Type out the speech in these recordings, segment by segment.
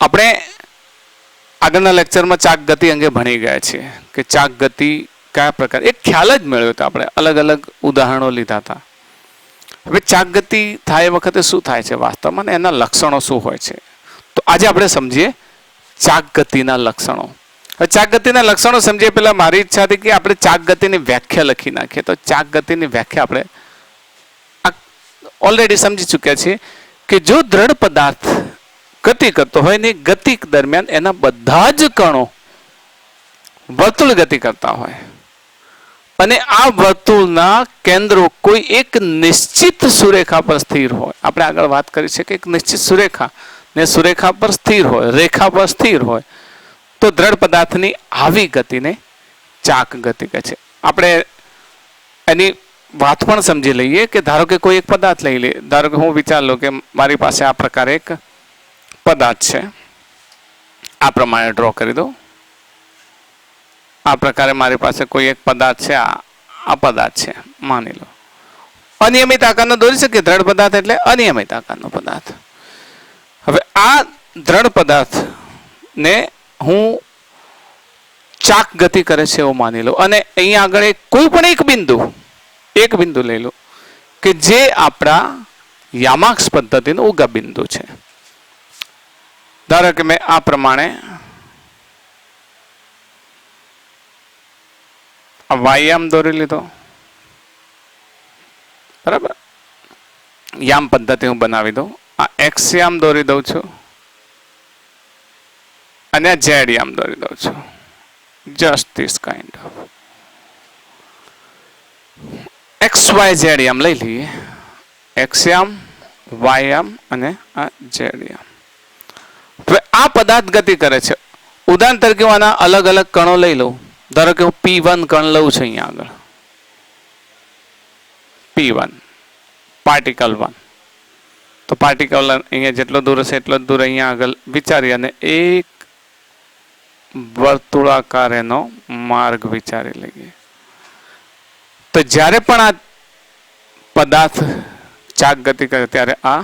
આપણે આગળના લેક્ચરમાં ચાક ગતિ અંગે ભણી ગયા છીએ કે ચાક ગતિ કયા પ્રકાર, એક ખ્યાલ જ મેળવ્યો હતો. આપણે અલગ અલગ ઉદાહરણો લીધા હતા. હવે ચાક ગતિ થાય વખતે શું થાય છે વાસ્તવમાં, એના લક્ષણો શું હોય છે, તો આજે આપણે સમજીએ ચાક ગતિના લક્ષણો. હવે ચાક ગતિના લક્ષણો સમજીએ પહેલા મારી ઈચ્છા હતી કે આપણે ચાક ગતિની વ્યાખ્યા લખી નાખીએ. તો ચાક ગતિની વ્યાખ્યા આપણે ઓલરેડી સમજી ચૂક્યા છીએ કે જો દ્રઢ પદાર્થ ગતિ કરતો હોય ને ગતિ દરમિયાન એના બધા જ કણો વર્તુળ ગતિ કરતા હોય અને આ વર્તુળના કેન્દ્રો કોઈ એક નિશ્ચિત સુરેખા પર સ્થિર હોય. આપણે આગળ વાત કરી છે કે એક નિશ્ચિત સુરેખા ને સુરેખા પર સ્થિર હોય, રેખા પર સ્થિર હોય, તો દ્રઢ પદાર્થની આવી ગતિને ચાક ગતિ કહે છે. આપણે એની વાત પણ સમજી લઈએ કે ધારો કે કોઈ એક પદાર્થ લઈ લે. ધારો કે હું વિચાર લઉં કે મારી પાસે આ પ્રકારે એક પદાર્થ છે, આ પ્રમાણે ડ્રો કરી દો. આ પ્રકારે મારી પાસે કોઈ એક પદાર્થ છે, આ પદાર્થ છે માની લો. અનિયમિત આકારનો દોરી શકે. દ્રઢ પદાર્થ એટલે અનિયમિત આકારનો પદાર્થ. હવે આ દ્રઢ પદાર્થ ને હું ચાક ગતિ કરે છે એવું માની લો અને અહીંયા આગળ કોઈ પણ એક બિંદુ લઈ લો કે જે આપણા યામાક્ષ પદ્ધતિનું ઉગમ બિંદુ છે. ધારો કે મેં આ પ્રમાણે આ વાયામ દોરી લીધો, બરાબર. યામ પદ્ધતિ હું બનાવી દઉં. આ એક્સ યામ દોરી દઉં છું અને આ ઝેડ યામ દોરી દઉં છું. Just this kind of X Y Z યામ લઈ લઈએ. એક્સ યામ, વાય યામ અને આ ઝેડ યામ. હવે આ પદાર્થ ગતિ કરે છે. ઉદાહરણ તરીકે હું આના અલગ અલગ કણો લઈ લઉં. ધારો કે હું P1 કણ લઉં છું અહીંયા આગળ. P1 particle 1. તો પાર્ટિકલ અહીંયા જેટલો દૂર હશે એટલો દૂર અહીંયા આગળ વિચારી અને એક વર્તુળાકાર એનો માર્ગ વિચારી લઈએ. તો જ્યારે પણ આ પદાર્થ ચાક ગતિ કરે ત્યારે આ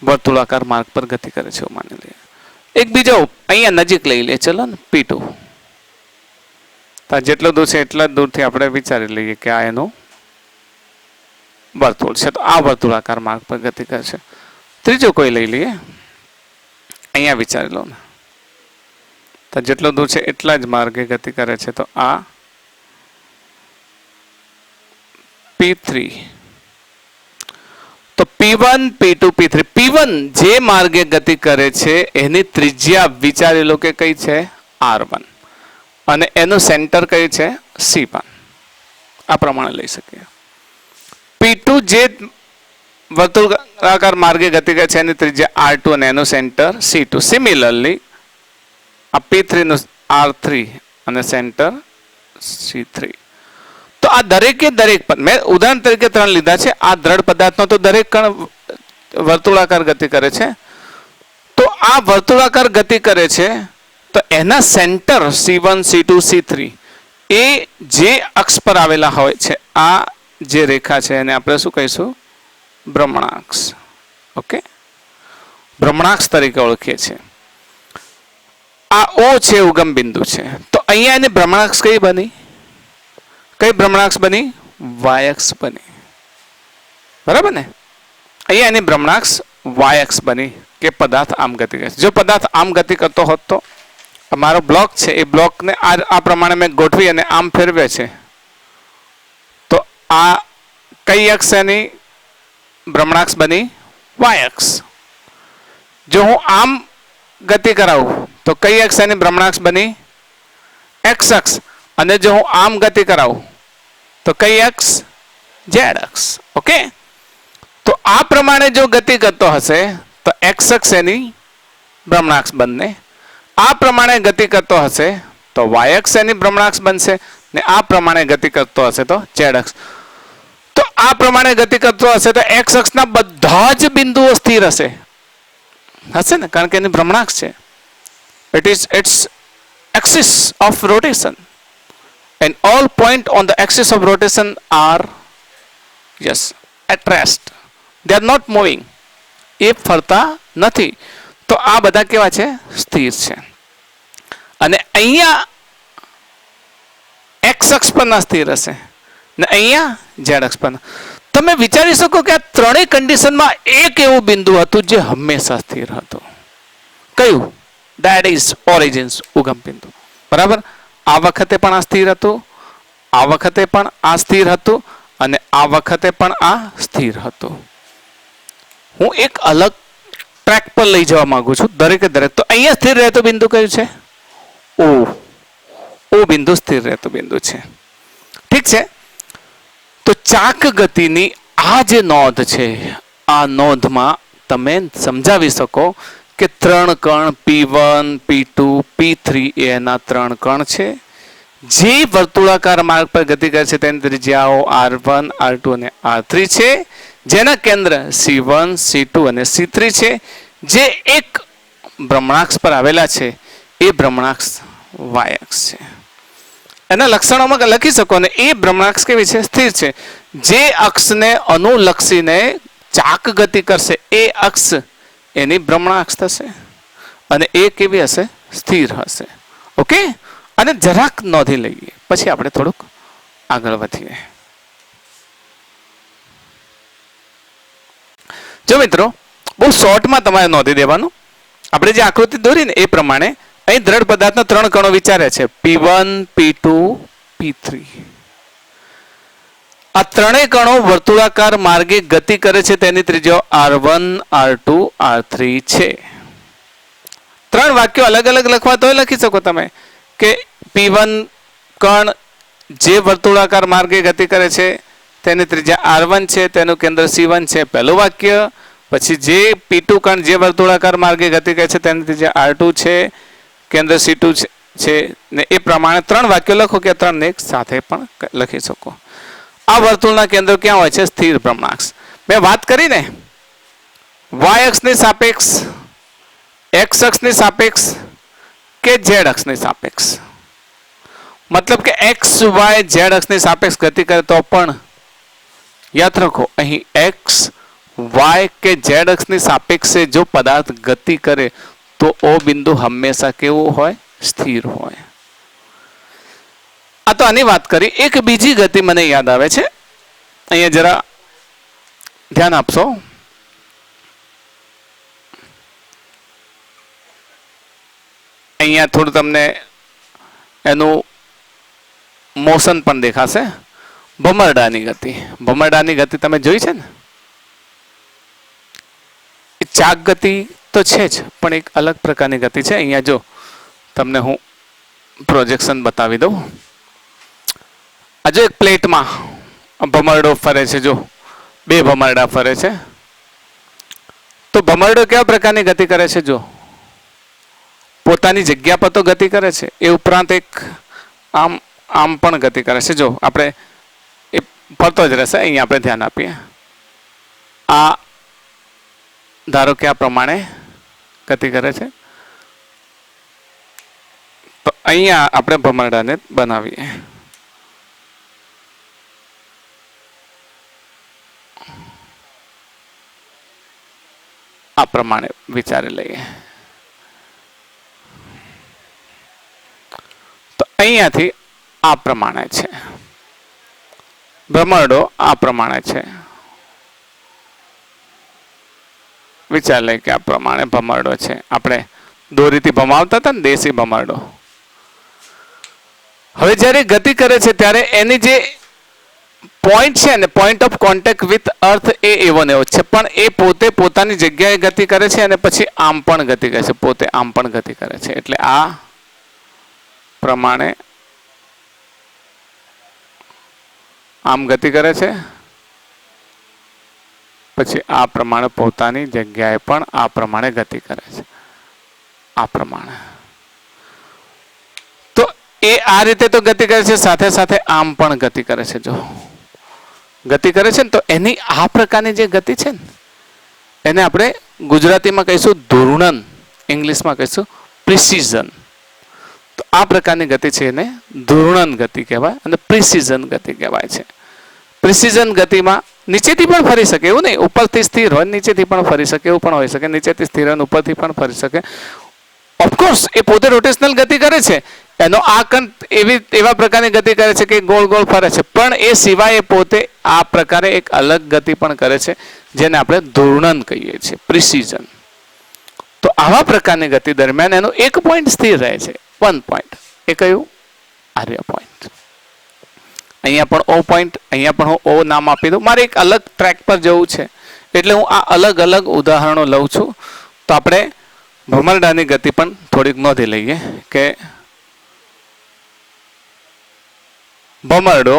વર્તુળાકાર માર્ગ પર ગતિ કરે છે માની લઈએ. એક બીજો અહીંયા નજીક લઈ લે, ચલો ને P2. જેટલો દૂર છે એટલા દૂરથી આપણે વિચારી લઈએ કે આ એનું વર્તુળ છે, તો આ વર્તુળાકાર માર્ગ પર ગતિ કરે છે. ત્રીજો કોઈ લઈ લઈએ, અહીંયા વિચારી લો ને. તો જેટલો દૂર છે એટલા જ માર્ગે ગતિ કરે છે, તો આ P3. તો P1, P2, P3. P1 જે માર્ગે ગતિ કરે છે એની ત્રિજ્યા વિચારી લો કે કઈ છે, R1, અને એનું સેન્ટર કયું છે, C1. આ પ્રમાણે લઈ શકીએ. P2 જે વર્તુળાકાર માર્ગે ગતિ કરે છે એની ત્રિજ્યા R2 અને એનું સેન્ટર C2. સિમિલરલી આ P3 નું R3 અને સેન્ટર C3. તો આ દરેકે દરેક પદ મેં ઉદાહરણ તરીકે 3 લીધા છે. આ દ્રઢ પદાર્થનો તો દરેક કણ વર્તુળાકાર ગતિ કરે છે. તો આ વર્તુળાકાર ગતિ કરે છે તો એના સેન્ટર C1, C2, C3 એ જે અક્ષ પર આવેલા હોય છે, આ જે રેખા છે એને આપણે શું કહીશું, ભ્રમણાક્ષ. ઓકે, ભ્રમણાક્ષ તરીકે ઓળખીએ છીએ. આ O છે ઉગમ બિંદુ છે. તો અહીંયા એની ભ્રમણાક્ષ કઈ બની, કઈ ભ્રમણાક્ષ બની, વાયક્ષ બની. બરાબર ને. અહીંયા એની ભ્રમણાક્ષ વાયક્ષ બની કે પદાર્થ આમ ગતિ કરે છે. જો પદાર્થ આમ ગતિ કરતો હોત તો મારો બ્લોક છે એ બ્લોકને આ પ્રમાણે મેં ગોઠવી અને આમ ફેરવે છે, તો આ કઈ અક્ષ એની ભ્રમણાક્ષ બની, વાયક્ષ. જો હું આમ ગતિ કરાવું તો કઈ અક્ષ એની ભ્રમણાક્ષ બની, એક્સ અક્ષ. અને જો હું આમ ગતિ કરાવું તો કઈ અક્ષ, ઝેડ અક્ષ. ઓકે, તો આ પ્રમાણે જો ગતિ કરતો હશે તો એક્સ અક્ષ એની ભ્રમણાક્ષ બનને. આ પ્રમાણે ગતિ કરતો હશે તો વાય અક્ષ એની ભ્રમણાક્ષ બનશે ને આ પ્રમાણે ગતિ કરતો હશે તો ઝેડ અક્ષ. તો આ પ્રમાણે ગતિ કરતો હશે તો એક્સ અક્ષના બધા જ બિંદુઓ સ્થિર હશે ને, કારણ કે એની ભ્રમણાક્ષ છે. It is its axis of rotation and all point on the axis of rotation are at rest. They are not moving. એ ફરતા નથી. તો આ બધા કેવા છે? સ્થિર છે. અને અહીંયા એક્સ અક્ષ પરના સ્થિર હશે ને અહીંયા ઝેડ અક્ષ પરના. તમે વિચારી શકો કે આ ત્રણેય કન્ડિશનમાં એક એવું બિંદુ હતું જે હંમેશા સ્થિર હતું. કયું? દેટ ઇઝ ઓરિજિન્સ, ઉગમ બિંદુ. બરાબર. આ વખતે પણ આ સ્થિર હતું, આ વખતે પણ આ સ્થિર હતું અને આ વખતે પણ આ સ્થિર હતું. હું એક અલગ ટ્રેક પર લઈ જવા માંગુ છું દરેકે દરેક. તો અહીંયા સ્થિર રહેતું બિંદુ કયું છે? ઓ. ઓ બિંદુ સ્થિર રહેતું બિંદુ છે. ઠીક છે. તો ચાક ગતિની આ જે નોંધ છે, આ નોંધમાં તમે સમજાવી શકો કે ત્રણ કણ P1, P2, P3 એના ત્રણ કણ છે જે વર્તુળાકાર માર્ગ પર ગતિ કરે છે. તેની ત્રિજ્યાઓ R1, R2 અને R3 છે, જેના કેન્દ્ર C1, C2 અને C3 છે, જે એક ભ્રમણાક્ષ પર આવેલા છે. એ ભ્રમણાક્ષ y અક્ષ છે. એના લક્ષણોમાં લખી શકો ને એ ભ્રમણાક્ષ કેવી છે? સ્થિર છે. જે અક્ષને અનુલક્ષીને ચાક ગતિ કરશે એ અક્ષ એની ભ્રમણાક્ષ થશે અને એ કેવી હશે? સ્થિર હશે. ઓકે. અને જરાક નોંધી લઈએ પછી આપણે થોડુંક આગળ વધીએ. જો મિત્રો, બહુ શોર્ટમાં તમારે નોંધી દેવાનું. આપણે જે આકૃતિ દોરી ને એ પ્રમાણે અહીં દ્રઢ પદાર્થના ત્રણ કણો વિચારે છે, P1, P2, P3. આ ત્રણેય કણો વર્તુળાકાર માર્ગે ગતિ કરે છે. તેની ત્રિજ્યાઓ R1, R2, R3 છે. ત્રણ વાક્યો અલગ અલગ લખવા તો લખી શકો તમે કે P1 કણ જે વર્તુળાકાર માર્ગે ગતિ કરે છે તેની ત્રિજ્યા R1 છે, તેનું કેન્દ્ર C1 છે, પહેલું વાક્ય. પછી જે P2 કણ જે વર્તુળાકાર માર્ગે ગતિ કરે છે તેની ત્રિજ્યા R2 છે, કેન્દ્ર C2 છે ને એ પ્રમાણે ત્રણ વાક્યો લખો કે ત્રણ એક સાથે પણ લખી શકો. આ વર્તુળના કેન્દ્રો ક્યાં હોય છે? સ્થિર ભ્રમણાક્ષ. મેં વાત કરી ને y અક્ષની સાપેક્ષ, x અક્ષની સાપેક્ષ કે z અક્ષની સાપેક્ષ. મતલબ કે x, y, z અક્ષની સાપેક્ષ ગતિ કરે તો પણ યાદ રાખો અહીં x, y કે z અક્ષની સાપેક્ષે જો પદાર્થ ગતિ કરે તો O બિંદુ હંમેશા કેવું હોય? સ્થિર હોય. આ તો આની વાત કરી. એક બીજી ગતિ મને યાદ આવે છે, અહીંયા જરા ધ્યાન આપશો. અહીંયા થોડું તમને એનું મોશન પણ દેખાશે. ભમરડાની ગતિ. ભમરડાની ગતિ તમે જોઈ છે ને? ચાક ગતિ તો છે જ, પણ એક અલગ પ્રકારની ગતિ છે. અહીંયા જો તમને હું પ્રોજેક્શન બતાવી દઉં. આ જો એક પ્લેટમાં ભમરડો ફરે છે. જો બે ભમરડા ફરે છે. તો ભમરડો કેવા પ્રકારની ગતિ કરે છે? જો પોતાની જગ્યા પર તો ગતિ કરે છે, એ ઉપરાંત એક આમ આમ પણ ગતિ કરે છે. જો આપણે એ ફરતો જ રહેશે. અહીંયા આપણે ધ્યાન આપીએ. આ ધારો કે આ પ્રમાણે ગતિ કરે છે. તો અહીંયા આપણે ભમરડાને બનાવીએ. આ પ્રમાણે વિચારી લઈએ. તો અહીંયાથી આ પ્રમાણે છે ભમરડો, આ પ્રમાણે છે. વિચાર લઈએ કે આ પ્રમાણે ભમરડો છે. આપણે દોરીથી ભમાવતા હતા ને, દેશી ભમરડો. હવે જ્યારે ગતિ કરે છે ત્યારે એની જે પોઈન્ટ છે ને, પોઈન્ટ ઓફ કોન્ટેક્ટ વિથ અર્થ એ એવો ને એવો છે, પણ એ પોતે પોતાની જગ્યાએ ગતિ કરે છે અને પછી આમ પણ ગતિ કરે છે, પોતે આમ પણ ગતિ કરે છે. એટલે આ પ્રમાણે આમ ગતિ કરે છે, પછી આ પ્રમાણે પોતાની જગ્યાએ પણ આ પ્રમાણે ગતિ કરે છે. આ પ્રમાણે તો એ આ રીતે તો ગતિ કરે છે, સાથે સાથે આમ પણ ગતિ કરે છે. જો ગતિ કરે છે ને, તો એની આ પ્રકારની જે ગતિ છે ને, એને આપણે ગુજરાતીમાં કહીશું ધૂર્ણન, ઇંગ્લિશમાં કહીશું પ્રિસિઝન. તો આ પ્રકારની ગતિ છે એને ધૂર્ણન ગતિ કહેવાય અને પ્રિસિઝન ગતિ કહેવાય છે. પ્રિસિઝન ગતિમાં નીચેથી પણ ફરી શકે એવું નહીં, ઉપરથી સ્થિર હોય નીચેથી પણ ફરી શકે એવું પણ હોઈ શકે, નીચેથી સ્થિર હોય ઉપરથી પણ ફરી શકે. ઓફકોર્સ એ પોતે રોટેશનલ ગતિ કરે છે, એનો આ કણ એવા પ્રકારની ગતિ કરે છે કે ગોળ ગોળ ફરે છે, પણ એ સિવાય એ પોતે આ પ્રકારે એક અલગ ગતિ પણ કરે છે જેને આપણે ધૂર્ણન કહીએ છીએ, પ્રિસિઝન. તો આવા પ્રકારની ગતિ દરમિયાન એનું એક પોઈન્ટ સ્થિર રહે છે, 1 પોઈન્ટ. એ કયું? આર્ય પોઈન્ટ. અહીંયા પણ ઓ પોઈન્ટ, અહીંયા પણ હું ઓ નામ આપી દઉં. મારે એક અલગ ટ્રેક પર જવું છે એટલે હું આ અલગ અલગ ઉદાહરણો લઉં છું. તો આપણે ભમરડાની ગતિ પણ થોડીક નોંધી લઈએ કે ભમરડો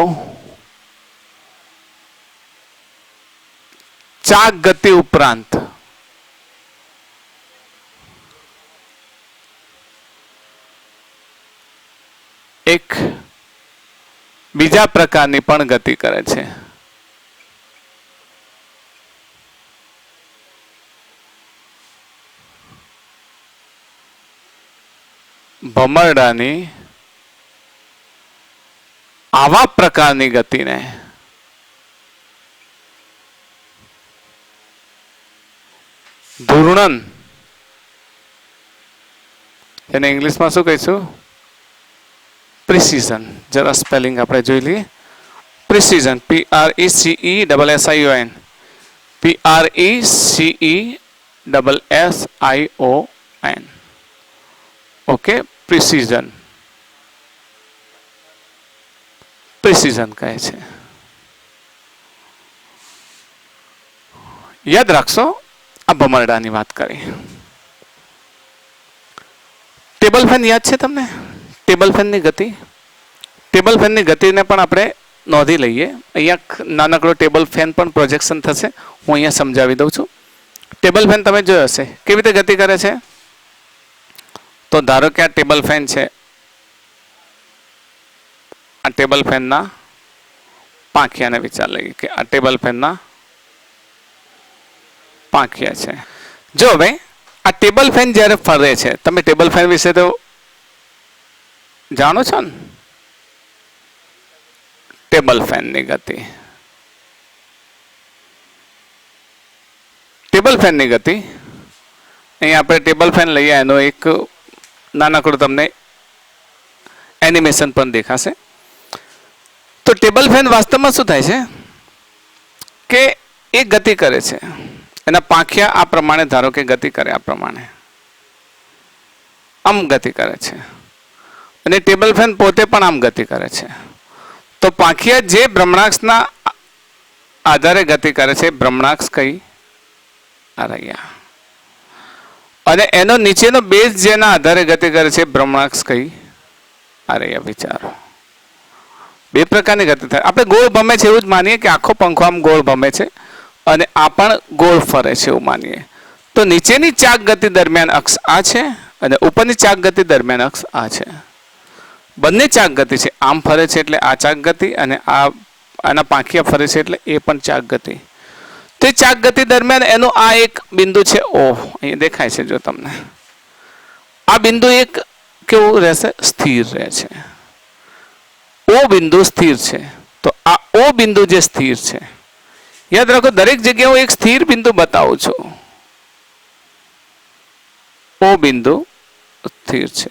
ચાક ગતિ ઉપરાંત એક બીજા પ્રકારની પણ ગતિ કરે છે. ભમરડાની આવા પ્રકારની ગતિને ધૂર્ણન, એને ઇંગ્લિશમાં શું કહીશું? પ્રિસિઝન. જરા સ્પેલિંગ આપણે જોઈ લઈએ. Precision, PRECESSION, PRECESSION. Okay, precision, precision કહે છે. યાદ રાખશો, આ ભમરડાની વાત કરી. ટેબલ ફેન યાદ છે તમને? ટેબલ ફેનની ગતિ, ટેબલ ફેનની ગતિને પણ આપણે નોંધી લઈએ. અહીંયા નાનકડો ટેબલ ફેન પણ પ્રોજેક્શન થશે, હું અહીંયા સમજાવી દઉં છું. ટેબલ ફેન તમે જોયો હશે, કેવી રીતે ગતિ કરે છે? તો ધારો કે આ ટેબલ ફેન છે, આ ટેબલ ફેનના પાંખિયાને વિચાર લઈએ કે આ ટેબલ ફેનના પાંખિયા છે. જો હવે આ ટેબલ ફેન જ્યારે ફરે છે, તમે ટેબલ ફેન વિશે તો જાણો છો ને? ટેબલ ફેનની ગતિ, ટેબલ ફેનની ગતિ. અહીંયા આપણે ટેબલ ફેન લઈએ, એનો એક નાનકડું તમને એનિમેશન પણ દેખાશે. તો ટેબલ ફેન વાસ્તવમાં શું થાય છે કે એ ગતિ કરે છે, એના પાંખિયા આ પ્રમાણે ધારો કે ગતિ કરે, આ પ્રમાણે આમ ગતિ કરે છે, અને ટેબલ ફેન પોતે પણ આમ ગતિ કરે છે. તો પાંખિયા જે ભ્રમણાક્ષના આધારે ગતિ કરે છે, ભ્રમણાક્ષ કઈ આ રહ્યા, અને એનો નીચેનો બેઝ જેના આધારે ગતિ કરે છે, ભ્રમણાક્ષ કઈ આ રહ્યા. વિચારો, બે પ્રકારની ગતિ થાય. આપણે ગોળ ભમે છે એવું જ માનીએ કે આખો પંખો આમ ગોળ ભમે છે અને આ પણ ગોળ ફરે છે એવું માનીએ. તો નીચેની ચાક ગતિ દરમિયાન અક્ષ આ છે અને ઉપરની ચાક ગતિ દરમિયાન અક્ષ આ છે. બંને ચાક ગતિ છે, આમ ફરે છે એટલે આ ચાક ગતિ, અને આના પાંખિયા ફરે છે એટલે એ પણ ચાક ગતિ. તે ચાક ગતિ દરમિયાન એનું આ એક બિંદુ છે O, અહીંયા દેખાય છે જો તમને. આ બિંદુ એક કેવું રહેશે? સ્થિર રહે છે. O બિંદુ સ્થિર છે. તો આ O બિંદુ જે સ્થિર છે, યાદ રાખો દરેક જગ્યાએ હું એક સ્થિર બિંદુ બતાવું છું. O બિંદુ સ્થિર છે,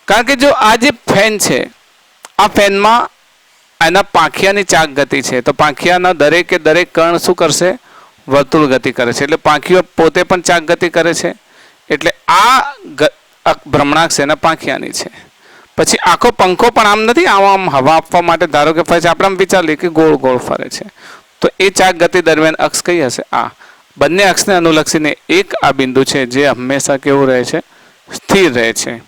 કારણ કે જો આ જે ફેન છે, આ ફેનમાં એના પાંખિયાની ચાક ગતિ છે, તો પાંખિયાના દરેકે દરેક કણ શું કરશે? વર્તુળ ગતિ કરે છે. એટલે પાંખીઓ પોતે પણ ચાક ગતિ કરે છે, એટલે આ ભ્રમણાક્ષ એના પાંખિયાની છે. પછી આખો પંખો પણ આમ નથી, આમ હવા આપવા માટે ધારો કે ફરે છે, આપણે આમ વિચાર લઈએ કે ગોળ ગોળ ફરે છે. તો એ ચાક ગતિ દરમિયાન અક્ષ કઈ હશે? આ. બંને અક્ષને અનુલક્ષીને એક આ બિંદુ છે જે હંમેશા કેવું રહે છે? સ્થિર રહે છે.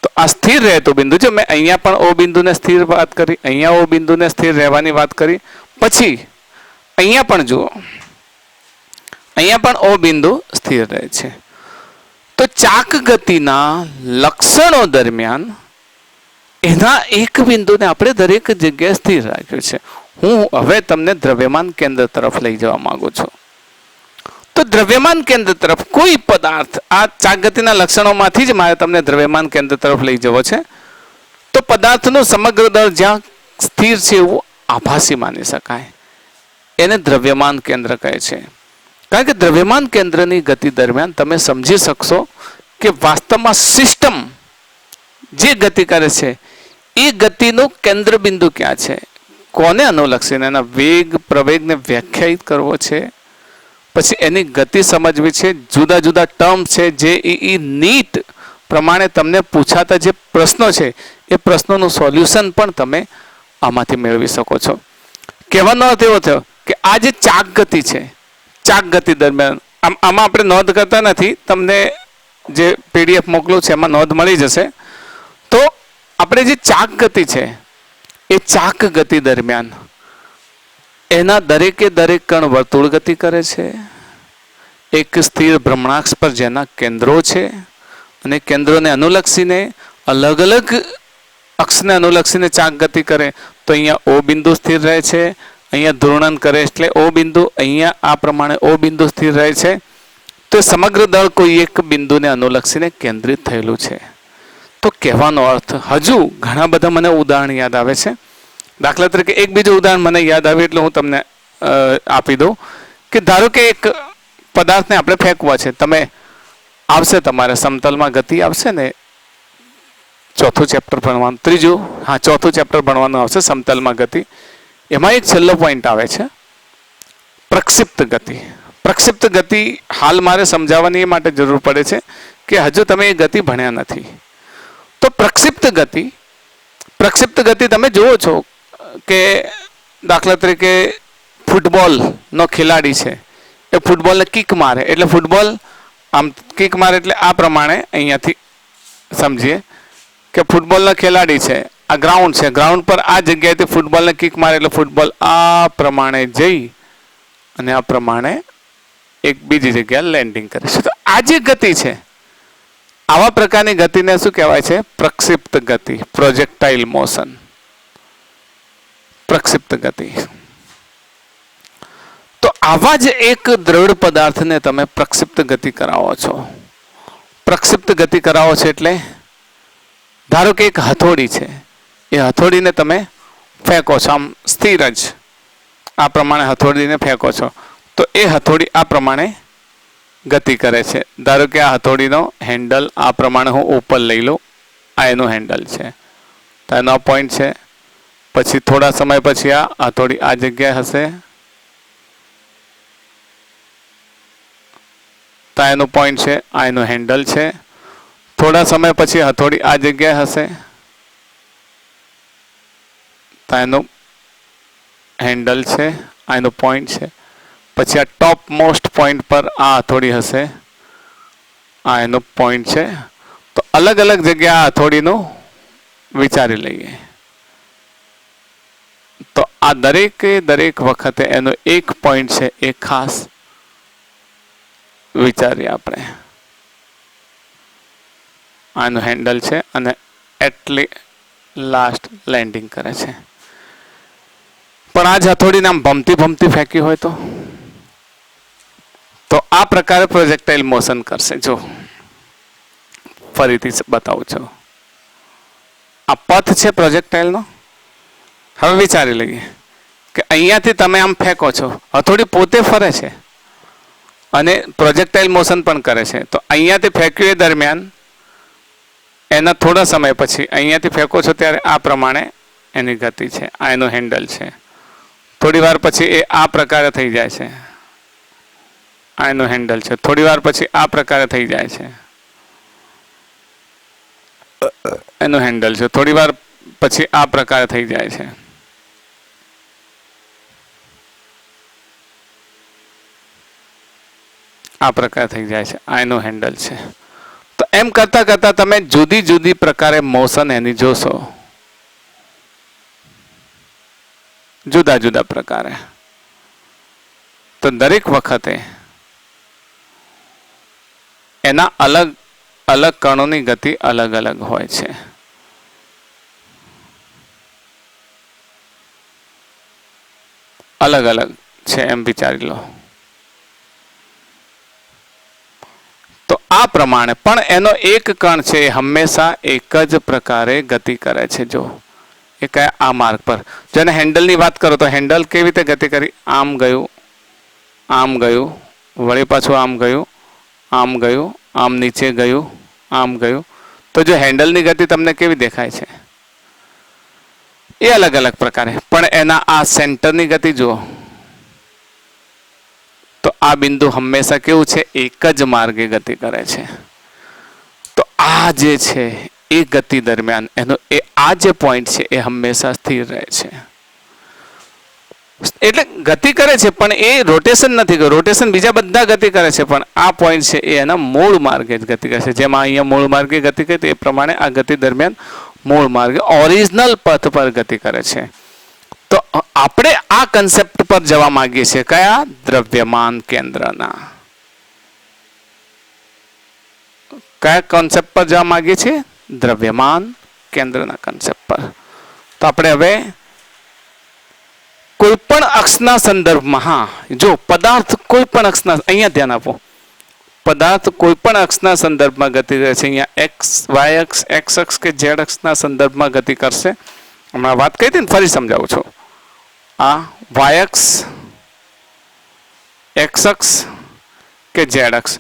તો આ સ્થિર રહેતું બિંદુ છે. મેં અહીંયા પણ O બિંદુને સ્થિર વાત કરી, અહીંયા O બિંદુને સ્થિર રહેવાની વાત કરી. પછી અહીંયા પણ જુઓ, અહીંયા પણ O બિંદુ સ્થિર રહે છે. તો ચાક ગતિના લક્ષણો દરમિયાન એના એક બિંદુને આપણે દરેક જગ્યાએ સ્થિર રાખ્યું છે. હું હવે તમને દ્રવ્યમાન કેન્દ્ર તરફ લઈ જવા માંગુ છું. તો દ્રવ્યમાન કેન્દ્ર તરફ કોઈ પદાર્થ, આ ચાક ગતિના લક્ષણોમાંથી જ મારે તમને દ્રવ્યમાન કેન્દ્ર તરફ લઈ જવો છે. તો પદાર્થનો સમગ્ર દળ જ્યાં સ્થિર છે એવું આભાસી માની શકાય. એને દ્રવ્યમાન કેન્દ્ર કહે છે. કારણ કે દ્રવ્યમાન કેન્દ્રની ગતિ દરમિયાન તમે સમજી શકશો કે વાસ્તવમાં સિસ્ટમ જે ગતિ કરે છે એ ગતિનું કેન્દ્ર બિંદુ ક્યાં છે, કોને અનુલક્ષીને એના વેગ પ્રવેગને વ્યાખ્યાયિત કરવો છે, પછી એની ગતિ સમજવી છે, જુદા જુદા ટર્મ છે જે નીટ પ્રમાણે તમને પૂછાતા જે પ્રશ્નો છે એ પ્રશ્નોનું સોલ્યુશન પણ તમે આમાંથી મેળવી શકો છો. કહેવાનો અર્થ એવો થયો કે આ જે ચાક ગતિ છે, ચાક ગતિ દરમિયાન આમાં આપણે નોંધ કરતા નથી, તમને જે પીડીએફ મોકલું છે એમાં નોંધ મળી જશે. તો આપણે જે ચાક ગતિ છે એ ચાક ગતિ દરમિયાન એના દરેકે દરેક કણ વર્તુળ ગતિ કરે છે. એક સ્થિર ભ્રમણાક્ષ પર જેના કેન્દ્રો છે અને કેન્દ્રોને અનુલક્ષીને અલગ અલગ અક્ષને અનુલક્ષીને ચાક ગતિ કરે. તો અહીંયા ઓ બિંદુ સ્થિર રહે છે, અહીંયા ધ્રુવણન કરે એટલે ઓ બિંદુ, અહીંયા આ પ્રમાણે ઓ બિંદુ સ્થિર રહે છે. તો સમગ્ર દળ કોઈ એક બિંદુને અનુલક્ષીને કેન્દ્રિત થયેલું છે. તો કહેવાનો અર્થ હજુ ઘણા બધા મને ઉદાહરણ યાદ આવે છે. દાખલા તરીકે એક બીજું ઉદાહરણ મને યાદ આવે એટલે હું તમને આપી દઉં કે ધારો કે એક પદાર્થને આપણે ફેંકવા છે, તમે આવશે તમારે સમતલમાં ગતિ આવશે ને, ચોથું ચેપ્ટર ભણવાનું, ચોથું ચેપ્ટર ભણવાનું આવશે સમતલમાં ગતિ. એમાં એક છેલ્લો પોઈન્ટ આવે છે પ્રક્ષિપ્ત ગતિ. પ્રક્ષિપ્ત ગતિ હાલ મારે સમજાવવાની એ માટે જરૂર પડે છે કે હજુ તમે એ ગતિ ભણ્યા નથી. તો પ્રક્ષિપ્ત ગતિ તમે જુઓ છો કે દાખલા તરીકે ફૂટબોલનો ખેલાડી છે, એ ફૂટબોલને કિક મારે એટલે ફૂટબોલ આમ કિક મારે એટલે આ પ્રમાણે અહીંયાથી સમજીએ કે ફૂટબોલનો ખેલાડી છે, આ ગ્રાઉન્ડ છે, ગ્રાઉન્ડ પર આ જગ્યાએથી ફૂટબોલને કિક મારે એટલે ફૂટબોલ આ પ્રમાણે જઈ અને આ પ્રમાણે એક બીજી જગ્યાએ લેન્ડિંગ કરે છે. તો આ જે ગતિ છે, આવા પ્રકારની ગતિને શું કહેવાય છે? પ્રક્ષિપ્ત ગતિ, પ્રોજેક્ટાઇલ મોશન, પ્રક્ષિપ્ત ગતિ. તો આવા જ એક દ્રઢ પદાર્થને તમે પ્રક્ષિપ્ત ગતિ કરાવો છો. પ્રક્ષિપ્ત ગતિ કરાવો છો એટલે ધારો કે એક હથોડી છે, એ હથોડીને તમે ફેંકો છો આમ સ્થિર જ, આ પ્રમાણે હથોડીને ફેંકો છો, તો એ હથોડી આ પ્રમાણે ગતિ કરે છે. ધારો કે આ હથોડીનો હેન્ડલ આ પ્રમાણે હું ઉપર લઈ લઉં, આ એનું હેન્ડલ છે, તો એનો આ પોઈન્ટ છે. પછી થોડા સમય પછી આ હથોડી આ જગ્યાએ હશે, તો એનું પોઈન્ટ છે, આ એનું હેન્ડલ છે. થોડા સમય પછી હથોડી આ જગ્યાએ હશે, તો એનું હેન્ડલ છે, આ એનું પોઈન્ટ છે. પછી આ ટોપ મોસ્ટ પોઈન્ટ પર આ હથોડી હશે, આ એનો પોઈન્ટ છે. તો અલગ અલગ જગ્યા આ હથોડીનું વિચારી લઈએ. તો આ દરેક વખતે એનો એક પોઈન્ટ છે એ ખાસ વિચારીએ આપણે. આનું હેન્ડલ છે અને એટલી લાસ્ટ લેન્ડિંગ કરે છે. પણ આ જ હથોડીને આમ ભમતી ફેંકી હોય તો આ પ્રકારે પ્રોજેક્ટાઇલ મોશન કરશે. જો ફરીથી બતાવું છું, આ પથ છે પ્રોજેક્ટાઇલનો. હવે વિચારી લઈએ કે અહીંયાથી તમે આમ ફેંકો છો, હથોડી પોતે ફરે છે અને પ્રોજેક્ટાઇલ મોશન પણ કરે છે. તો અહીંયાથી ફેંક્યું એ દરમિયાન એના થોડા સમય પછી અહીંયાથી ફેંકો છો ત્યારે આ પ્રમાણે એની ગતિ છે, આ એનું હેન્ડલ છે. થોડી વાર પછી એ આ પ્રકારે થઈ જાય છે, આ એનું હેન્ડલ છે. થોડી વાર પછી આ પ્રકારે થઈ જાય છે, એનું હેન્ડલ છે. થોડી વાર પછી આ પ્રકારે થઈ જાય છે. આ પ્રકાર થઈ જાય છે, આ એનું હેન્ડલ છે. તો એમ કરતા કરતા તમે જુદી જુદી પ્રકારે મોશન એની જોશો, જુદા જુદા પ્રકારે. તો દરેક વખતે એના અલગ અલગ કણોની ગતિ અલગ અલગ હોય છે. અલગ અલગ છે એમ વિચારી લો. તો આ પ્રમાણે પણ એનો એક કણ છે એ હંમેશા એક જ પ્રકારે ગતિ કરે છે. જો એ કયા આ માર્ગ પર. જેને હેન્ડલની વાત કરો તો હેન્ડલ કેવી રીતે ગતિ કરી, આમ ગયું, વળી પાછું આમ ગયું, આમ નીચે ગયું, આમ ગયું. તો જો હેન્ડલની ગતિ તમને કેવી દેખાય છે, એ અલગ અલગ પ્રકારે, પણ એના આ સેન્ટરની ગતિ જુઓ તો આ બિંદુ હંમેશા કેવું છે, એક જ માર્ગે ગતિ કરે છે. તો આ જે છે એ ગતિ દરમિયાન એનો આ જે પોઈન્ટ છે એ હંમેશા સ્થિર રહે છે. એટલે ગતિ કરે છે પણ એ રોટેશન નથી કરે, રોટેશન બીજા બધા ગતિ કરે છે, પણ આ પોઈન્ટ છે એ એના મૂળ માર્ગે જ ગતિ કરે છે. જેમાં અહીંયા મૂળ માર્ગે ગતિ કરી એ પ્રમાણે આ ગતિ દરમિયાન મૂળ માર્ગે ઓરિજિનલ પથ પર ગતિ કરે છે. તો આપણે આ કન્સેપ્ટ પર જવા માંગીએ છીએ, કયા, દ્રવ્યમાન કેન્દ્રના. કયા કોન્સેપ્ટ પર જવા માંગીએ છીએ, દ્રવ્યમાન કેન્દ્રના કન્સેપ્ટ પર. તો આપણે હવે કોઈ પણ અક્ષના સંદર્ભમાં, હા જો પદાર્થ કોઈ પણ અક્ષના, અહીંયા ધ્યાન આપો, પદાર્થ કોઈ પણ અક્ષના સંદર્ભમાં ગતિ કરે છે. અહીંયા એક્સ, વાય અક્ષ, એક્સ અક્ષ કે ઝેડ અક્ષના સંદર્ભમાં ગતિ કરશે. હમણાં વાત કરી હતી ને, ફરી સમજાવું છું. આ વાય અક્ષ, એક્સ અક્ષ કે ઝેડ અક્ષ,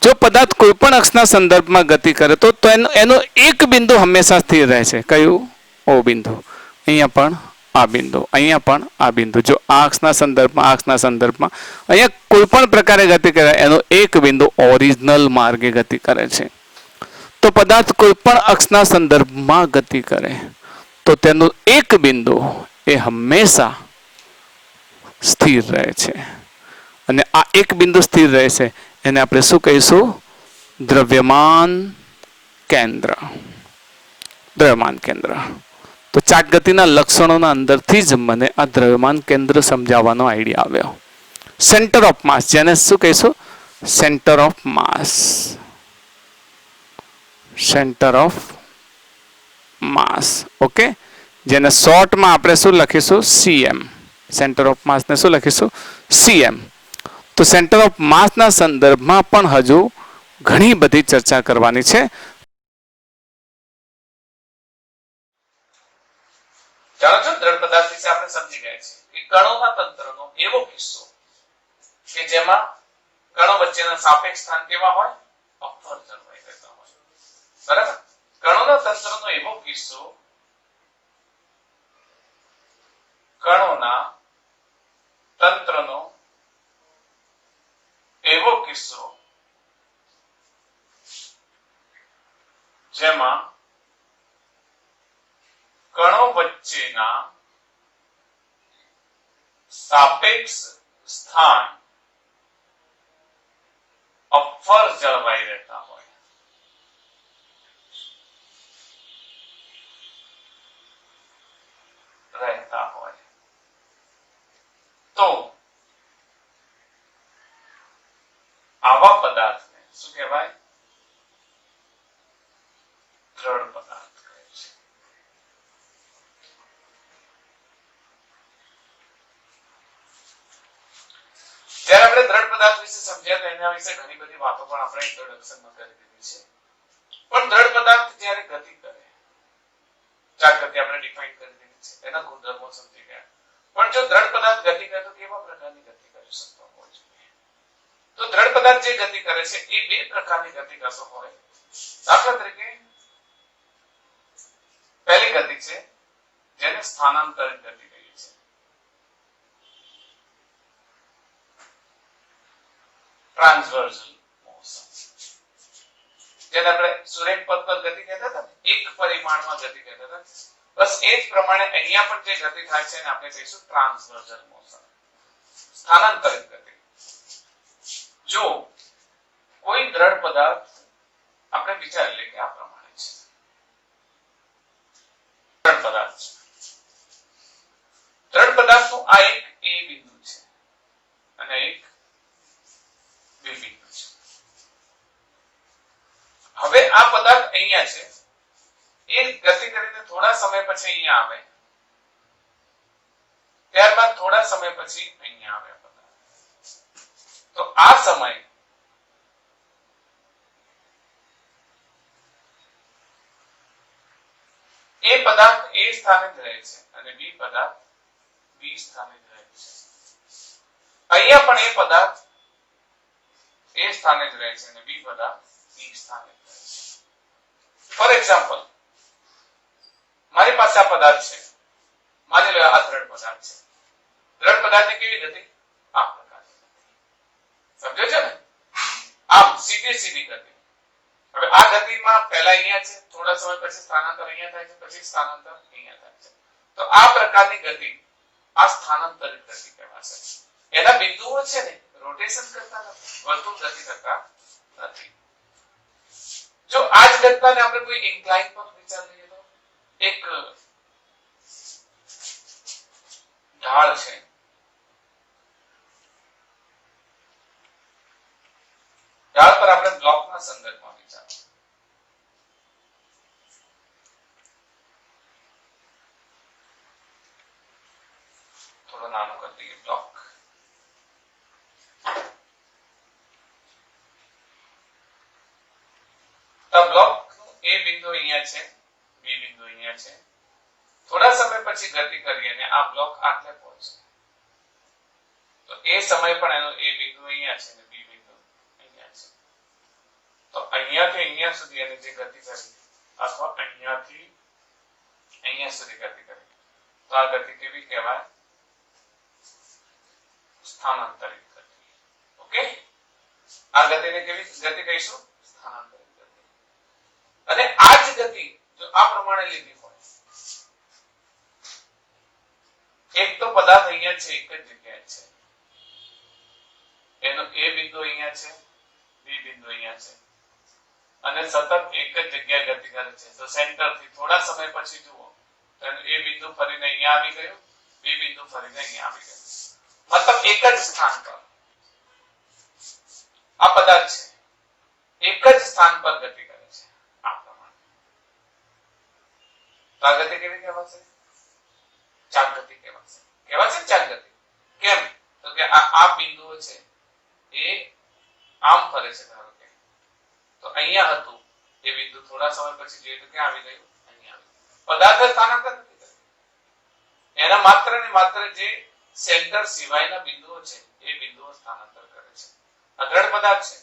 જો પદાર્થ કોઈ પણ અક્ષના સંદર્ભમાં ગતિ કરે તો એનો એક બિંદુ હંમેશા સ્થિર રહે છે. કયું, ઓ બિંદુ. અહીંયા પણ આ બિંદુ, અહીંયા પણ આ બિંદુ. જો આ અક્ષના સંદર્ભમાં, આ અક્ષના સંદર્ભમાં અહીંયા કોઈ પણ પ્રકારે ગતિ કરે, એનો એક બિંદુ ઓરિજિનલ માર્ગે ગતિ કરે છે. તો પદાર્થ કોઈ પણ અક્ષના સંદર્ભમાં ગતિ કરે તો તેનું એક બિંદુ એ હંમેશા સ્થિર રહે છે. અને આ એક બિંદુ સ્થિર રહે છે એને આપણે શું કહીશું, દ્રવ્યમાન કેન્દ્ર. દ્રવ્યમાન કેન્દ્ર. તો ચાક ગતિના લક્ષણોના અંદરથી જ મને આ દ્રવ્યમાન કેન્દ્ર સમજાવવાનો આઈડિયા આવ્યો. સેન્ટર ઓફ માસ, જેને શું કહીશું, centre of mass. Centre of mass, okay, જેને શોર્ટમાં આપણે શું લખીશું, સીએમ. સેન્ટર ઓફ માસને શું લખીશું, સીએમ. તો સેન્ટર ઓફ માસના સંદર્ભમાં પણ હજુ ઘણી બધી ચર્ચા કરવાની છે. ચાલો છો, દ્રઢ પદાર્થ વિશે આપણે સમજી ગયા છીએ કે કણોના તંત્રનો એવો કિસ્સો કે જેમાં કણો વચ્ચેના સાપેક્ષ સ્થાન કેવા હોય, અપવર્ત જળવાઈ રહેતા હોય. બરાબર. કણોના તંત્રનો એવો કિસ્સો, કણોના તંત્રનો એવો કિસ્સો જેમાં કણો વચ્ચેના સાપેક્ષ સ્થાન અપવર જળવાઈ રહેતા હોય. તો આવા પદાર્થને શું કહેવાય, દ્રઢ પદાર્થ કહે છે. જ્યારે આપણે દ્રઢ પદાર્થ વિશે સમજ્યા તો એના વિશે ઘણી બધી વાતો પણ આપણે ઇન્ટ્રોડક્શનમાં કરી દીધી છે. પણ દ્રઢ પદાર્થ જ્યારે ગતિ કરે, ચાર ગતિ આપણે ડિફાઇન કરી દીધી છે, એના ગુણધર્મો સમજી ગયા. પણ જો દ્રઢ પદાર્થ ગતિ કરે તો કેવા પ્રકારની ગતિ કરી શકતો હોય છે? તો દ્રઢ પદાર્થ જે ગતિ કરે છે એ બે પ્રકારની ગતિ કરતો હોય. દાખલા તરીકે પહેલી ગતિ છે જેને સ્થાનાંતરિત ગતિ કહીએ છીએ. ટ્રાન્સવર્સલ મોશન, જેને આપણે સુરેખ પથ પર ગતિ કહેતા હતા, એક પરિમાણમાં ગતિ કહેતા હતા. બસ એ જ પ્રમાણે અહીંયા પણ જે ગતિ થાય છે એને આપણે કહીશું ટ્રાન્સવર્સલ મોશન, સ્થાનાંતરિત ગતિ. જો કોઈ દ્રઢ પદાર્થ આપણે વિચારી લઈએ કે આ પ્રમાણે છે, દ્રઢ પદાર્થ છે. દ્રઢ પદાર્થનું આ એક એ બિંદુ છે અને એક બી બિંદુ છે. હવે આ પદાર્થ અહીંયા છે, એ ગતિ કરીને થોડા સમય પછી અહીંયા આવે, ત્યારબાદ થોડા સમય પછી અહીંયા આવે પદાર્થ. તો આ સમય એ પદાર્થ એ સ્થાને જ રહે છે અને બી પદાર્થ બી સ્થાને જ રહે છે. અહીંયા પણ એ પદાર્થ એ સ્થાને જ રહે છે અને બી પદાર્થ બી સ્થાને જ રહે છે. ફોર એક્ઝામ્પલ, મારી પાસે આ પદાર્થ છે, માની લો આ દ્રઢ પદાર્થ છે. દ્રઢ પદાર્થની કેવી ગતિ? આ પ્રકારની ગતિ. સમજો છો ને? આમ સીધી સીધી ગતિ. હવે આ ગતિમાં પહેલા અહીંયા છે, થોડા સમય પછી સ્થાનાંતર અહીંયા થાય છે, પછી સ્થાનાંતર અહીંયા થાય છે. તો આ પ્રકારની ગતિ આ સ્થાનાંતરિત ગતિ કહેવાશે. એના બિંદુઓ છે ને રોટેશન કરતા નથી, વર્તુળ ગતિ કરતા નથી. જો આ જ ઘટનાને આપણે કોઈ ઇન્ક્લાઇન પર વિચાર કરીએ તો એક ઢાળ છે, ઢાળ પર આપણે બ્લોકના સંદર્ભમાં વિચારો. થોડો નાનો કરી દઈએ બ્લોક. તો બ્લોક એ બિંદુ અહીંયા છે, બી બિંદુ અહીંયા છે. થોડા સમય પછી ગતિ કરી અને આ બ્લોક આટલે પહોંચે. તો એ સમય પણ એનો એ બિંદુ અહીંયા છે અને બી બિંદુ અહીંયા છે. તો અહીંયાથી અહીંયા સુધી એની જે ગતિ કરી અથવા અહીંયાથી અહીંયા સુધી ગતિ કરી, તો આ ગતિ કેવી કહેવાય? સ્થાનાંતરિત ગતિ. ઓકે, આ ગતિને કેવી ગતિ કહીશું? સ્થાનાંતરિત ગતિ. અને આ જ ગતિ જો આ પ્રમાણે લીધી હોય, એક તો પદાર્થ અહીંયા છે, એક જ જગ્યાએ છે, એનો એ બિંદુ અહીંયા છે, બી બિંદુ અહીંયા છે અને સતત એક જ જગ્યાએ ગતિ કરે છે. તો સેન્ટર થી થોડા સમય પછી જુઓ તો એ બિંદુ ફરીને અહીંયા આવી ગયું, બી બિંદુ ફરીને અહીંયા આવી ગયું. મતલબ એક જ સ્થાન પર આ પદાર્થ છે, એક જ સ્થાન પર ગતિ કરે છે આ પ્રમાણે. તો આ ગતિ કેવી કહેવાશે? ચાલ ગતિ કહેવાશે. કહેવાશે ચાલ ગતિ. કેમ? તો કે આ બિંદુઓ છે એ આમ ફરે છે. ધારો કે તો અહીંયા હતું એ બિંદુ થોડા સમય પછી જોઈએ તો ક્યાં આવી ગયું? અહીંયા આવી. પદાર્થ સ્થાનાંતર નથી કરતો, એના માત્ર ને માત્ર જે સેન્ટર સિવાયના બિંદુઓ છે એ બિંદુઓ સ્થાનાંતર કરે છે. આ દ્રઢ પદાર્થ છે,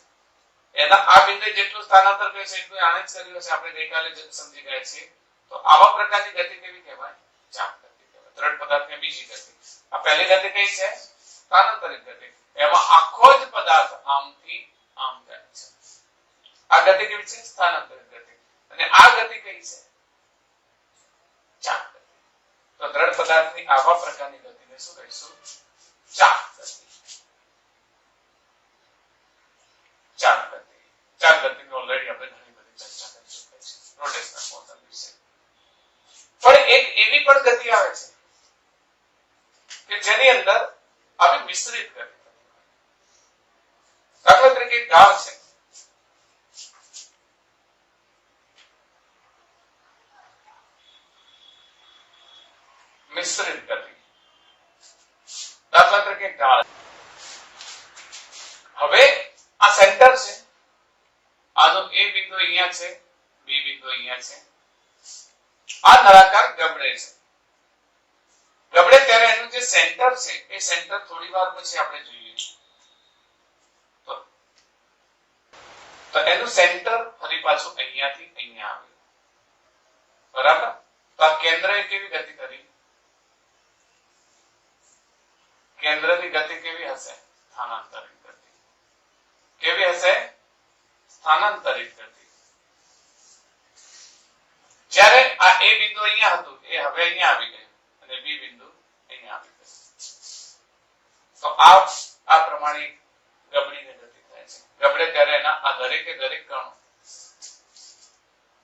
એના આ બિંદુએ જેટલું સ્થાનાંતર કરે છે એટલું આને જ કર્યું છે. આપણે ગઈકાલે સમજી ગયા છીએ. તો આવા પ્રકારની ગતિ કેવી કહેવાય? ચાપ ગતિ કહેવાય. દ્રઢ પદાર્થની બીજી ગતિ. આ પહેલી ગતિ કઈ છે? સ્થાનાંતરિત ગતિ. એમાં આખો જ પદાર્થ આમથી આમ જાય છે. આ ગતિ કેવી છે? સ્થાનાંતરિત ગતિ. અને આ ગતિ કઈ છે? ચાપ ગતિ. તો દ્રઢ પદાર્થની આવા પ્રકારની ગતિને શું કહીશું? ચાપ ગતિ. ચાપ ગતિ. ચાપ ગતિની ઓલરેડી આપણે ઘણી બધી ચર્ચા કરી ચૂક્યા છે રોટેશનલ મોશન વિશે. પણ એક એવી પણ ગતિ આવે છે કે જેની અંદર આવી મિશ્રિત ગતિ. દાખલા તરીકે ઢાળ છે, મિશ્રિત ગતિ. દાખલા તરીકે ઢાળ. હવે આ સેન્ટર છે, આનો એ બિંદુ અહીંયા છે, બી બિંદુ અહીંયા છે. આ નળાકાર ગબડે છે. ગબડે ત્યારે એનું જે સેન્ટર છે એ સેન્ટર થોડી વાર પછી આપણે જોઈએ તો એનું સેન્ટર ફરી પાછું અહીંયાથી અહીંયા આવે. બરાબર? તો આ કેન્દ્રએ કેવી ગતિ કરી? કેન્દ્રની ગતિ કેવી હશે? સ્થાનાંતરિત ગતિ. કેવી હશે? સ્થાનાંતરિત ગતિ. જ્યારે આ એ બિંદુ અહીંયા હતું એ હવે અહીંયા આવી ગયું અને બી બિંદુ અહીંયા આવી ગયું. તો આ પ્રમાણે ગબડીને ગતિ થાય છે. ગબડે ત્યારે એના આ દરેકે દરેક કણો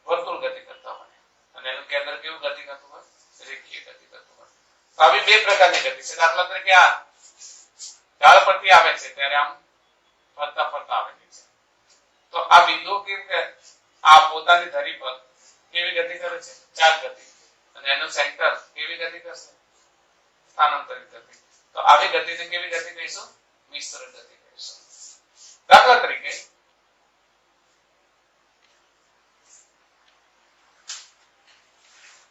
વર્તુળ ગતિ કરતા હોય અને એનું કેન્દ્ર કેવું ગતિ કરતું હોય? રેખીય ગતિ કરતું હોય. તો આવી બે પ્રકારની ગતિ છે. દાખલા તરીકે આ ઢાળ પરથી આવે છે ત્યારે આમ ફરતા ફરતા આવેલી છે. તો આ બિંદુ કે આ પોતાની ધરી પર કેવી ગતિ કરે છે? ચાલ ગતિ. અને એનું સેન્ટર કેવી ગતિ કરશે? સ્થાનાંતરિત ગતિ. તો આવી ગતિને કેવી ગતિ કહીશું? મિશ્ર ગતિ કહીશું. દાખલા તરીકે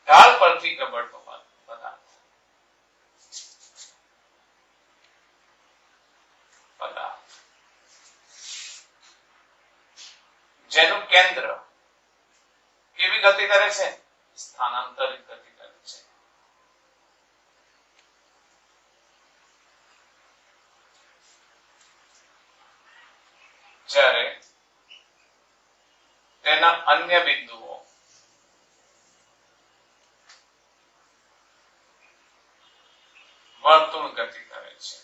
ઢાળ કેવી ગતિ કરે છે? સ્થાનાંતરિત ગતિ કરે છે. જ્યારે તેના અન્ય બિંદુઓ વર્તુળ ગતિ કરે છે.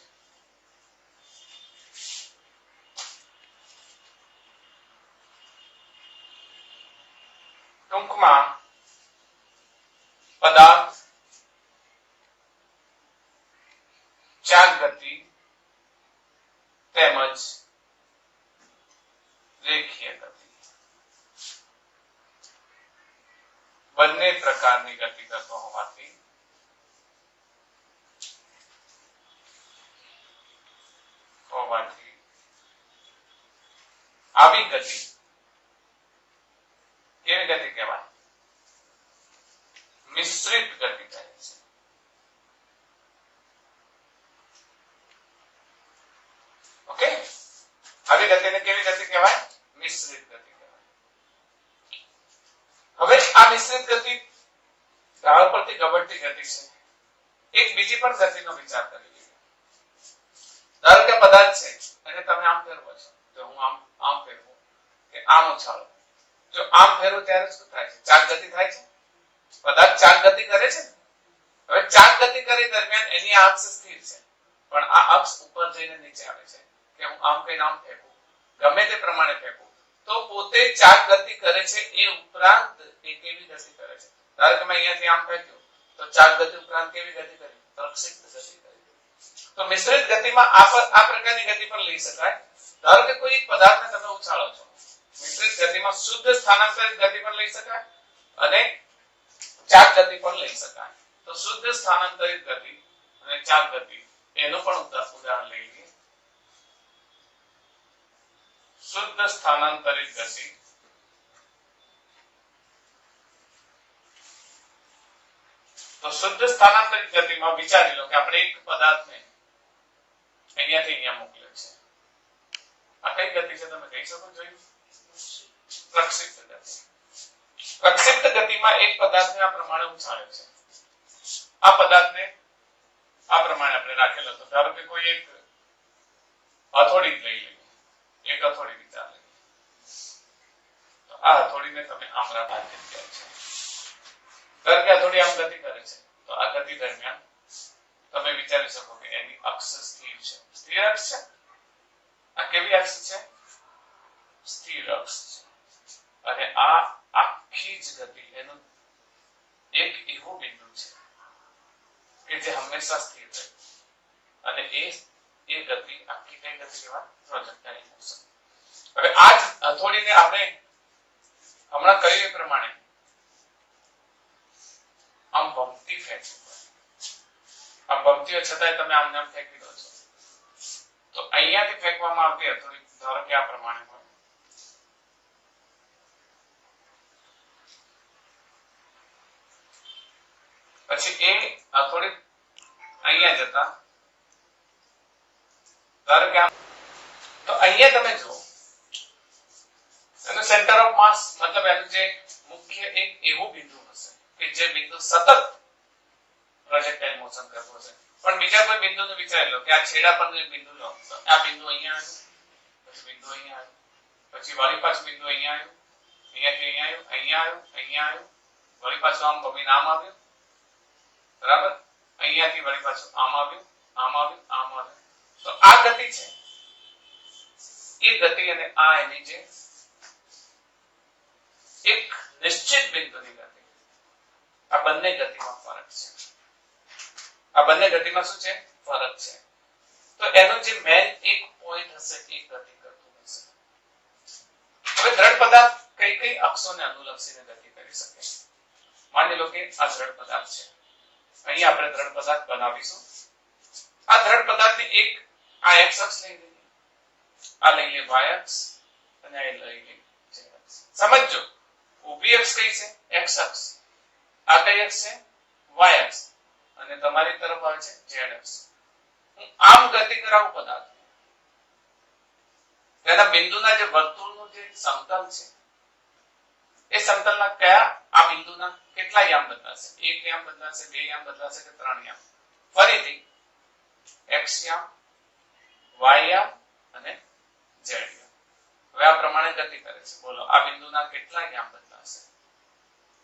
ટૂંકમાં પદાર્થ ચાલ ગતિ તેમજ રેખીય ગતિ બંને પ્રકારની ગતિ કરતો હોવાથી આવી ગતિ કેવી ગતિ કહેવાય? મિશ્રિત ગતિ કહે છે. ઓકે, આવી ગતિને કેવી ગતિ કહેવાય? મિશ્રિત ગતિ કહેવાય. હવે આ મિશ્રિત ગતિ ઢાળ પરથી ગબડતી ગતિ છે. એક બીજી પણ ગતિનો વિચાર કરી લઈએ. ધારો કે પદાર્થ છે અને તમે આમ ફેરવો છો, જો હું આમ ફેરવું કે આમ ઉછાળો, જો આમ ફેરવું ત્યારે શું થાય છે? ચાક ગતિ થાય છે. પદાર્થ ચાક ગતિ કરે છે. હવે ચાક ગતિ કરી દરમિયાન એની અક્ષ સ્થિર છે, પણ આ અક્ષ ઉપર જઈને નીચે આવે છે કે હું આમ કઈ આમ ફેંકું, ગમે તે પ્રમાણે ફેંકું તો પોતે ચાક ગતિ કરે છે. એ ઉપરાંત એ કેવી ગતિ કરે છે? ધારો કે મેં અહીંયાથી આમ ફેંક્યું તો ચાક ગતિ ઉપરાંત કેવી ગતિ કરી? પ્રક્ષિપ્ત ગતિ કરી. તો મિશ્રિત ગતિમાં આ પ્રકારની ગતિ પણ લઈ શકાય. ધારો કે કોઈ પદાર્થને તમે ઉછાળો છો, મિશ્રિત ગતિમાં શુદ્ધ સ્થાનાંતરિત ગતિ પણ લઈ શકાય અને ચાક ગતિ પણ લઈ શકાય. તો શુદ્ધ સ્થાનાંતરિત ગતિ અને ચાક ગતિ એનું પણ ઉદાહરણ લઈ લઈએ. શુદ્ધ સ્થાનાંતરિત ગતિ તો શુદ્ધ સ્થાનાંતરિત ગતિમાં વિચારી લો કે આપણે એક પદાર્થને અહીંયાથી અહીંયા મોકલ્યો છે. આ કઈ ગતિ છે તમે કહી શકો? જોયું, પ્રક્ષિપ્ત ગતિ. પ્રક્ષિપ્ત ગતિમાં એક પદાર્થને આ પ્રમાણે ઉછાળે છે. આ પદાર્થને આ પ્રમાણે આપણે રાખેલો હતો. ધારો કે કોઈ એક હથોડી લઈ લઈએ, એક હથોડી વિચાર લઈએ તો આ હથોડીને તમે આમ રાખી છે. ધારો કે હથોડી આમ ગતિ કરે છે તો આ ગતિ દરમિયાન તમે વિચારી શકો કે એની અક્ષ સ્થિર છે. સ્થિર અક્ષ છે. આ કેવી અક્ષ છે? સ્થિર અક્ષ છે. અને આ આખી જ ગતિ એનું એક એવું બિંદુ છે કે જે હંમેશા સ્થિર રહે અને એ ગતિ આખી કઈ ગતિ કહેવાય? પ્રોજેક્ટાઇલ મોશન. હવે આ જ હથોડીને આપણે હમણાં કહ્યું એ પ્રમાણે આમ ભમતી ફેંકી, આમ ભમતી હોય છતાંય તમે આમને આમ ફેંકી દો છો તો અહીંયાથી ફેંકવામાં આવતી હથોડી ધારો કે આ પ્રમાણે હોય, પછી એ હથોડી અહીંયા જતા ધારો કે તો અહીંયા તમે જુઓ એનું સેન્ટર ઓફ માસ મતલબ એનું જે મુખ્ય એક એવું બિંદુ હશે કે જે બિંદુ સતત પ્રોજેક્ટાઇલ મોશન કરતો હશે. પણ બીજા કોઈ બિંદુને વિચારી લો કે આ છેડા પરનું એક બિંદુ લો, આ બિંદુ અહીંયા આવ્યું, પછી બિંદુ અહીંયા આવ્યું, પછી વળી પાછું બિંદુ અહીંયા આવ્યું, અહીંયાથી અહીંયા આવ્યું, અહીંયા આવ્યું, અહીંયા આવ્યું, વળી પાછું આમ ભમીને આમ આવ્યું, બરાબર, અહીંયાથી વળી પાછું આમ આવ્યું, આમ આવ્યું, આમ આવ્યું. તો આ ગતિ છે. એ ગતિ અને આ એની જે એક નિશ્ચિત બિંદુની ગતિ, આ બંને ગતિમાં ફરક છે. આ બંને ગતિમાં શું છે? ફરક છે. તો એનો જે મેન એક પોઈન્ટ હશે એ ગતિ કરતું હશે. હવે દ્રઢ પદાર્થ કઈ કઈ અક્ષોને અનુલક્ષીને ગતિ કરી શકે? માની લો કે આ દ્રઢ પદાર્થ છે. અહીં આપણે દ્રઢ પદાર્થ બનાવીશું. આ દ્રઢ પદાર્થની એક આ x અક્ષ લઈ લઈએ, આ લઈ લે y અક્ષ અને આ લઈ લે z અક્ષ. સમજો ઊભી અક્ષ કઈ છે? x અક્ષ. આ કઈ અક્ષ છે? y અક્ષ. અને તમારી તરફ આવે છે z અક્ષ. હું આમ ગતિ કરાવું પદાર્થ, તેના બિંદુના જે વર્તુળનું જે સમતલ છે એ સમતલના કયા આ બિંદુના કેટલા યામ બદલાશે? 1 યામ બદલાશે, 2 યામ બદલાશે કે 3 યામ? ફરીથી x યામ, y યામ અને z યામ. હવે આ પ્રમાણે ગતિ કરે છે. બોલો આ બિંદુના કેટલા યામ બદલાશે?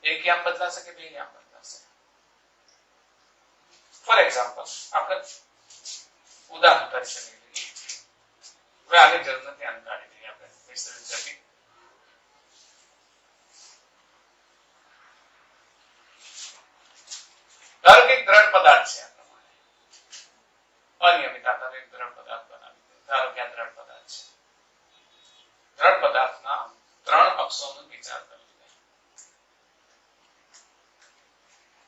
1 યામ બદલાશે કે 2 યામ બદલાશે? ફોર એક્ઝામ્પલ આપણે ઉદાહરણ તરીકે લઈએ. હવે આની જરૂર નથી, આને કાઢી દઈએ આપણે વિસ્તૃત ગતિ. ધારો કે દ્રઢ પદાર્થ છે, આ પ્રમાણે અનિયમિત આધારે એક દ્રઢ પદાર્થ બનાવી દે. ધારો કે આ દ્રઢ પદાર્થ છે. દ્રઢ પદાર્થના 3 અક્ષોનો વિચાર કરી લે.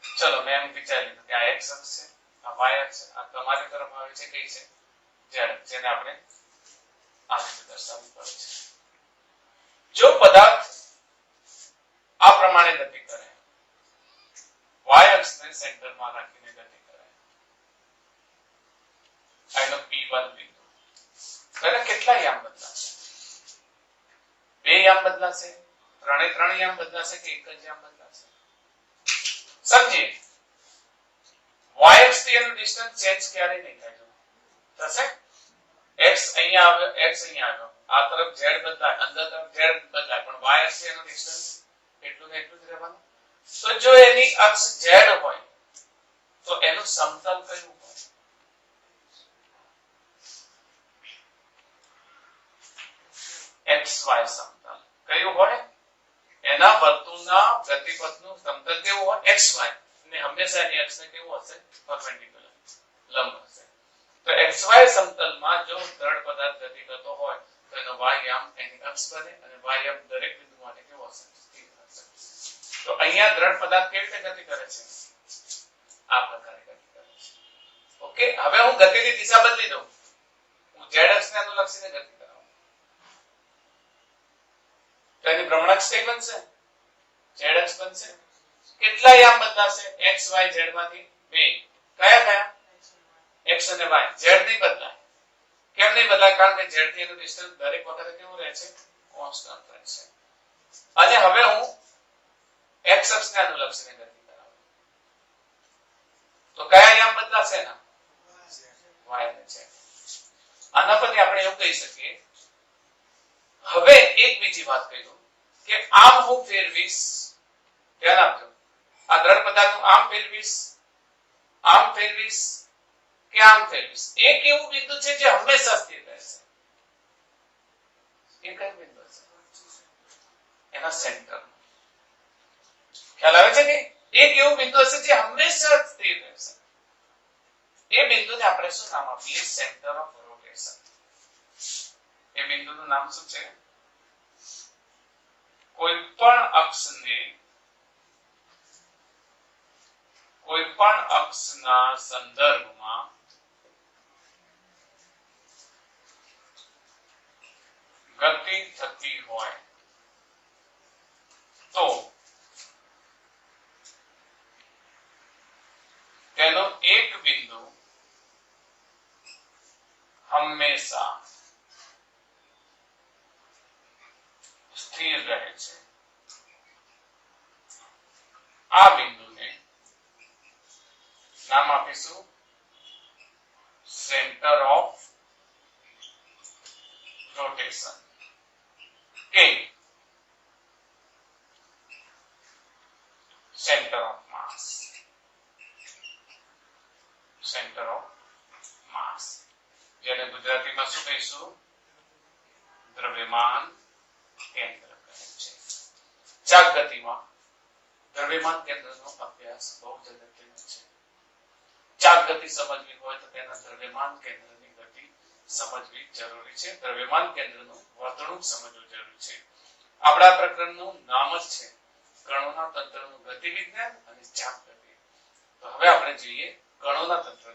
ચલો મેં એમ વિચારી લીધું કે આ x અક્ષ છે, આ y અક્ષ છે, આ તમારી તરફ આવે છે કઈ છે? z, જેને આપણે આ રીતે દર્શાવવું પડે છે. જો પદાર્થ આ પ્રમાણે ગતિ કરે, y અક્ષને સેન્ટરમાં રાખીને ગતિ કરે, આનો p1 બિંદુ, એને કેટલા યામ બદલાશે? 2 યામ બદલાશે, 3 યામ બદલાશે કે 1 જ યામ બદલાશે? સમજીએ, y અક્ષ થી એનું ડિસ્ટન્સ ચેન્જ ક્યારેય નહીં થાય. થશે x અહીંયા આવ્યો, x અહીંયા આવ્યો, આ તરફ z બદલાય, અંદર તરફ z બદલાય, પણ y અક્ષ એનું ડિસ્ટન્સ એટલું ને એટલું જ રહેવાનું. તો જો એની અક્ષ z હોય તો એનું સમતલ કયું હોય? xy સમતલ કયું હોય? એના વર્તુળના ગતિપથનું સમતલ કેવું હોય? xy. ને હંમેશા એની અક્ષને કેવું હશે? પરપેન્ડિક્યુલર, લંબ હશે. તો xy સમતલમાં જો દ્રઢ પદાર્થ ગતિ કરતો હોય તો એનો y યામ એની અક્ષ બને અને y યામ દરેક બિંદુ માટે કેવો હશે? સ્થિર હશે. તો અહીંયા દ્રઢ પદાર્થ કેવી રીતે ગતિ કરે છે? આ પ્રકારે ગતિ કરે છે. ઓકે, હવે હું ગતિની દિશા બદલી દઉં. હું z અક્ષને અનુલક્ષીને ગતિ કરાવું તો એની ભ્રમણાક્ષ કઈ બનશે? z અક્ષ બનશે. કેટલા યામ બદલાશે? x y z માંથી 2. કયા કયા? x અને y. z નહીં બદલાય. કેમ નહીં બદલાય? કારણ કે z થી એનું ડિસ્ટન્સ દરેક વખતે કેવું રહે છે? કોન્સ્ટન્ટ રહે છે. અને હવે હું x અક્ષને અનુલક્ષીને ગતિ કરાવું તો કયા યામ બદલાશે? એના y અને z. આના પરથી આપણે એવું કહી શકીએ. હવે એક બીજી વાત કહી દઉં કે આમ હું ફેરવીશ, ધ્યાન આપજો, આ દ્રઢ પદાર્થનું આમ ફેરવીશ, આમ ફેરવીશ કે આમ ફેરવીશ, એક એવું બિંદુ છે જે હંમેશા સ્થિર રહેશે. એ કયું બિંદુ છે? એના સેન્ટર. ખ્યાલ આવે છે કે એક એવું બિંદુ હશે જે હંમેશા સ્થિર રહેશે. એ બિંદુને આપણે શું નામ આપીએ? Centre of rotation. એ બિંદુનું નામ શું છે? કોઈ પણ અક્ષના સંદર્ભમાં ગતિ થતી હોય તો તેનો એક બિંદુ હંમેશા સ્થિર રહે છે. આ બિંદુને નામ આપીશું સેન્ટર ઓફ રોટેશન કે centre of mass. Centre of માસ જેને ગુજરાતીમાં શું કહીશું? દ્રવ્યમાન કેન્દ્ર કહે છે. ચાક ગતિમાં દ્રવ્યમાન કેન્દ્રનો અભ્યાસ બહુ જ અગત્યનો છે. ચાક ગતિ સમજવી હોય તો તેના દ્રવ્યમાન કેન્દ્રની ગતિ સમજવી જરૂરી છે. દ્રવ્યમાન કેન્દ્રનું વર્તણૂક સમજવું જરૂરી છે. આપણા પ્રકરણનું નામ જ છે કણોના તંત્રનું ગતિ વિજ્ઞાન અને ચાક ગતિ. તો હવે આપણે જોઈએ કણોના તંત્ર